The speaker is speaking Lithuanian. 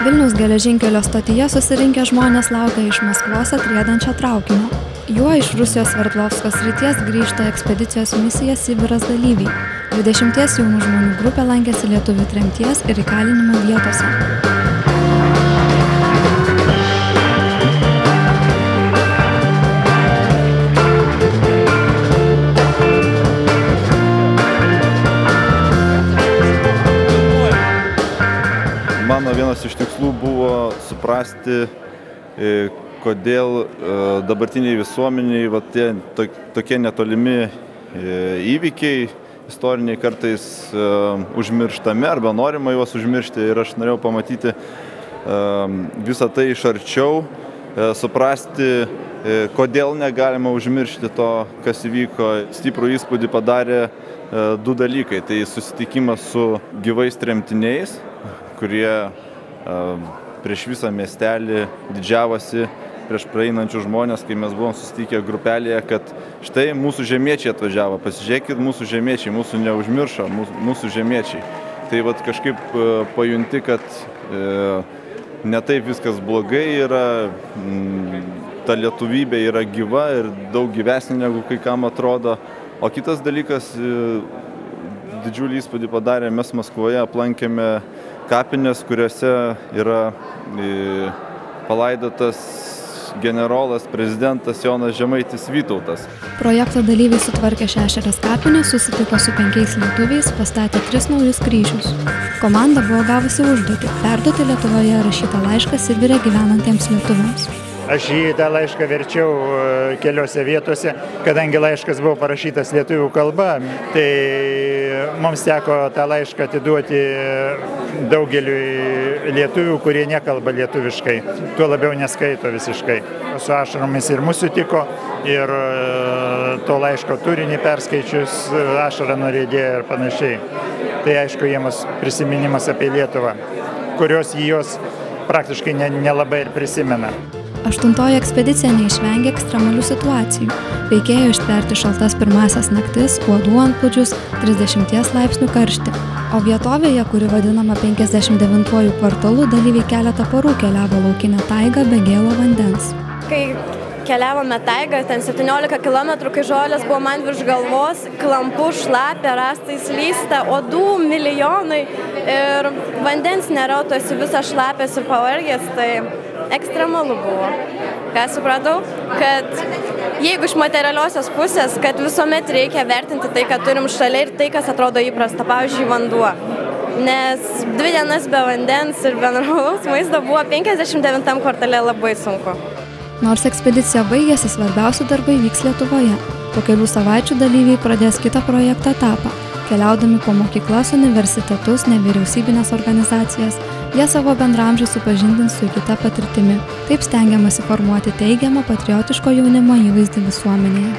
Vilniaus geležinkelio stotyje susirinkę žmonės laukia iš Maskvos atriedančio traukinio. Juo iš Rusijos Sverdlovsko srities grįžta ekspedicijos misija Sibiras dalyviai. 20 jaunų žmonių grupė lankėsi lietuvių tremties ir įkalinimo vietose. Mano vienas iš tikslų buvo suprasti, kodėl dabartiniai visuomeniai tie tokie netolimi įvykiai istoriniai kartais užmirštami arba norima juos užmiršti, ir aš norėjau pamatyti visą tai iš arčiau, suprasti, kodėl negalima užmiršti to, kas įvyko. Stiprų įspūdį padarė du dalykai. Tai susitikimas su gyvais tremtiniais, kurie prieš visą miestelį didžiavosi prieš praeinančius žmonės, kai mes buvom susitikę grupelėje, kad štai mūsų žemiečiai atvažiavo, pasižiūrėkit, mūsų žemiečiai, mūsų neužmiršo, mūsų žemiečiai. Tai kažkaip pajunti, kad ne taip viskas blogai yra, ta lietuvybė yra gyva ir daug gyvesnė negu kai kam atrodo. O kitas dalykas, didžiulį įspūdį padarė, mes Maskvoje aplankėme kapines, kuriuose yra palaidotas generolas, prezidentas Jonas Žemaitis Vytautas. Projekto dalyviai sutvarkė 6 kapines, susitiko su 5 lietuviais, pastatė 3 naujus kryžius. Komanda buvo gavusi užduotį perduoti Lietuvoje rašytą laišką Sibire gyvenantiems lietuviams. Aš į tą laišką verčiau keliose vietose, kadangi laiškas buvo parašytas lietuvių kalba, tai mums teko tą laišką atiduoti daugeliui lietuvių, kurie nekalba lietuviškai, tuo labiau neskaito visiškai. Su ašaromis ir mūsų tiko, ir to laiško turinį perskaičius ašarą nuriedėjo ir panašiai. Tai aišku, jiems prisiminimas apie Lietuvą, kurios jos praktiškai nelabai ir prisimena. 8. ekspedicija neišvengė ekstremalių situacijų. Reikėjo ištverti šaltas pirmasias naktis, uodų antplūdžius, 30 laipsnių karštį. O vietovėje, kuri vadinama 59 kvartalu, dalyviai keletą parų keliavo laukinę taigą be gėlo vandens. Kai keliavome taigą, ten 17 km, kai žolės buvo man virš galvos, klampu, šlapia, rastai slysta, uodų milijonai ir vandens nėra, tu esi visas šlapęs ir pavargęs, tai ekstremalu buvo. Ką supratau, kad jeigu iš materialiosios pusės, kad visuomet reikia vertinti tai, kad turim šalia ir tai, kas atrodo įprasta, pavyzdžiui, vanduo. Nes 2 dienas be vandens ir be normalaus maisto buvo 59 kvartale labai sunku. Nors ekspedicija baigėsi, svarbiausi darbai vyks Lietuvoje. Po kelių savaičių dalyviai pradės kitą projekto etapą. Keliaudami po mokyklas, universitetus, nevyriausybinės organizacijas, jie savo bendraamžius supažindins su kita patirtimi. Taip stengiamasi formuoti teigiamą patriotiško jaunimo įvaizdį visuomenėje.